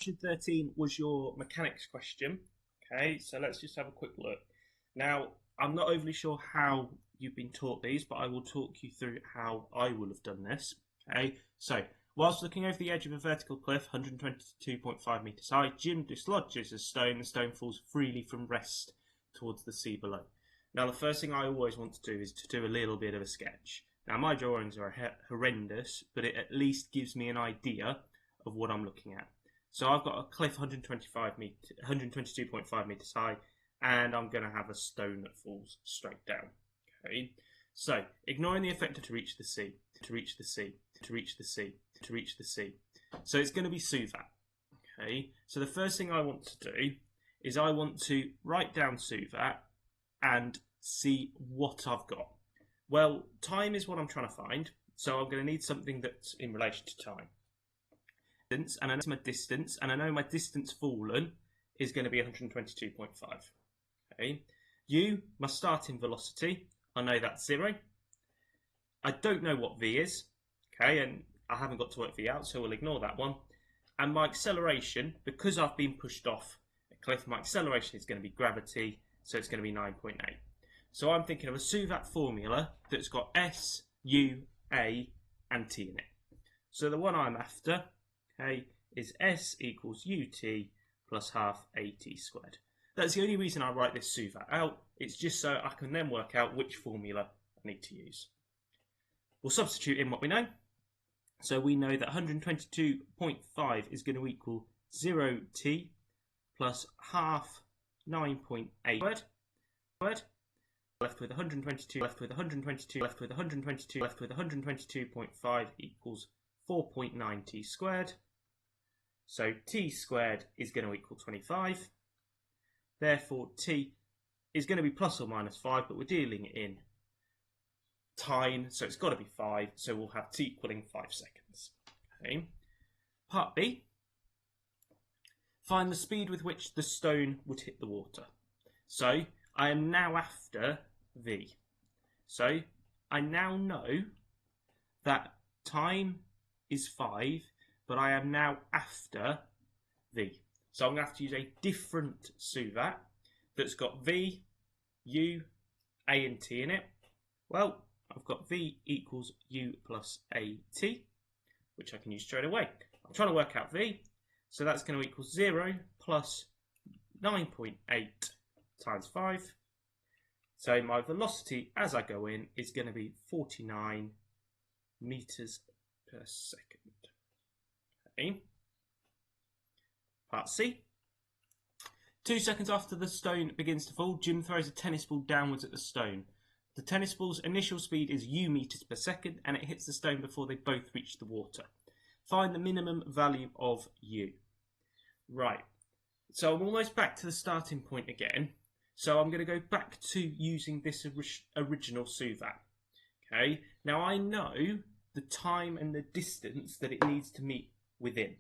Question 13 was your mechanics question. Okay, so let's just have a quick look. Now, I'm not overly sure how you've been taught these, but I will talk you through how I will have done this. Okay, so whilst looking over the edge of a vertical cliff, 122.5 metres high, Jim dislodges a stone. The stone falls freely from rest towards the sea below. Now, the first thing I always want to do is to do a little bit of a sketch. Now, my drawings are horrendous, but it at least gives me an idea of what I'm looking at. So I've got a cliff 122.5 metres high, and I'm going to have a stone that falls straight down. Okay, so ignoring the effector to reach the sea, to reach the sea, to reach the sea, to reach the sea. So it's going to be Suvat. Okay, so the first thing I want to do is I want to write down Suvat and see what I've got. Well, time is what I'm trying to find, so I'm going to need something that's in relation to time. And I know my distance, and I know my distance fallen is going to be 122.5. Okay, U, my starting velocity, I know that's 0. I don't know what V is, okay, and I haven't got to work V out, so we'll ignore that one. And my acceleration, because I've been pushed off a cliff, my acceleration is going to be gravity, so it's going to be 9.8. So I'm thinking of a Suvat formula that's got S, U, A, and T in it. So the one I'm after, okay, is S equals UT plus half AT squared. That's the only reason I write this Suvat out. It's just so I can then work out which formula I need to use. We'll substitute in what we know. So we know that 122.5 is going to equal 0T plus half 9.8 squared. Left with 122, left with 122, left with 122, left with 122.5 equals 4.9T squared. So T squared is going to equal 25. Therefore, T is going to be plus or minus 5, but we're dealing in time, so it's got to be 5. So we'll have T equaling 5 seconds. Okay. Part B. Find the speed with which the stone would hit the water. So I am now after V. So I now know that time is 5, but I am now after V. So I'm going to have to use a different Suvat that's got V, U, A and T in it. Well, I've got V equals U plus AT, which I can use straight away. I'm trying to work out V, so that's going to equal 0 plus 9.8 times 5. So my velocity as I go in is going to be 49 meters per second. Okay. Part C. 2 seconds after the stone begins to fall, Jim throws a tennis ball downwards at the stone. The tennis ball's initial speed is U meters per second, and it hits the stone before they both reach the water. Find the minimum value of U. Right, so I'm almost back to the starting point again. So I'm going to go back to using this original Suvat. Okay, now I know the time and the distance that it needs to meet within.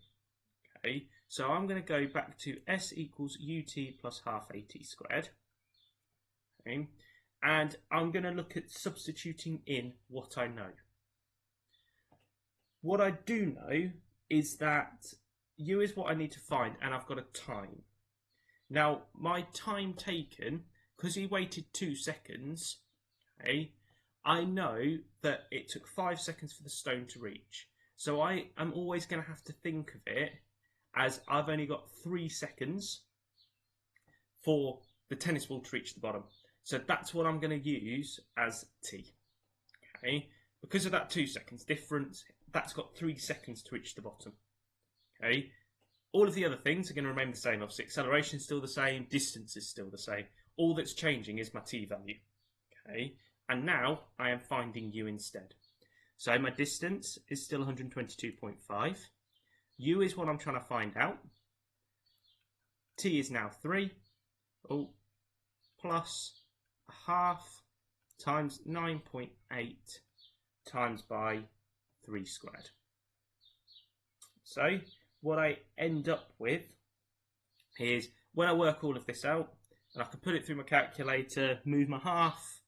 Okay, so I'm going to go back to S equals UT plus half AT squared. Okay, and I'm going to look at substituting in what I know. What I do know is that U is what I need to find, and I've got a time. Now, my time taken, because he waited 2 seconds, okay, I know that it took 5 seconds for the stone to reach. So I am always going to have to think of it as I've only got 3 seconds for the tennis ball to reach the bottom. So that's what I'm going to use as T. Okay, because of that 2 seconds difference, that's got 3 seconds to reach the bottom. Okay, all of the other things are going to remain the same. Obviously, acceleration is still the same, distance is still the same. All that's changing is my T value. Okay, and now I am finding U instead. So my distance is still 122.5. U is what I'm trying to find out. T is now 3. Oh, plus a half times 9.8 times by 3 squared. So what I end up with is, when I work all of this out, and I can put it through my calculator, move my half,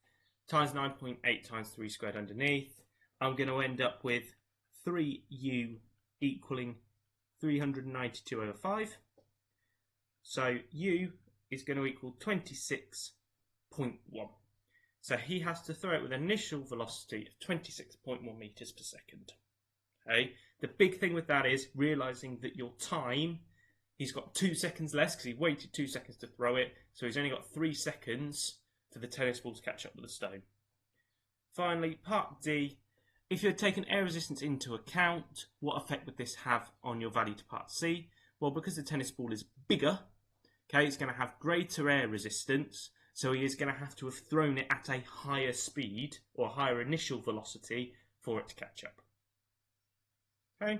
times 9.8 times 3 squared underneath, I'm going to end up with 3u equaling 392 over 5. So U is going to equal 26.1. So he has to throw it with an initial velocity of 26.1 meters per second. Okay. The big thing with that is realizing that your time, he's got 2 seconds less because he waited 2 seconds to throw it. So he's only got 3 seconds for the tennis ball to catch up with the stone. Finally, part D. If you had taken air resistance into account, what effect would this have on your value to part C? Well, because the tennis ball is bigger, okay, it's going to have greater air resistance, so he is going to have to have thrown it at a higher speed or higher initial velocity for it to catch up. Okay.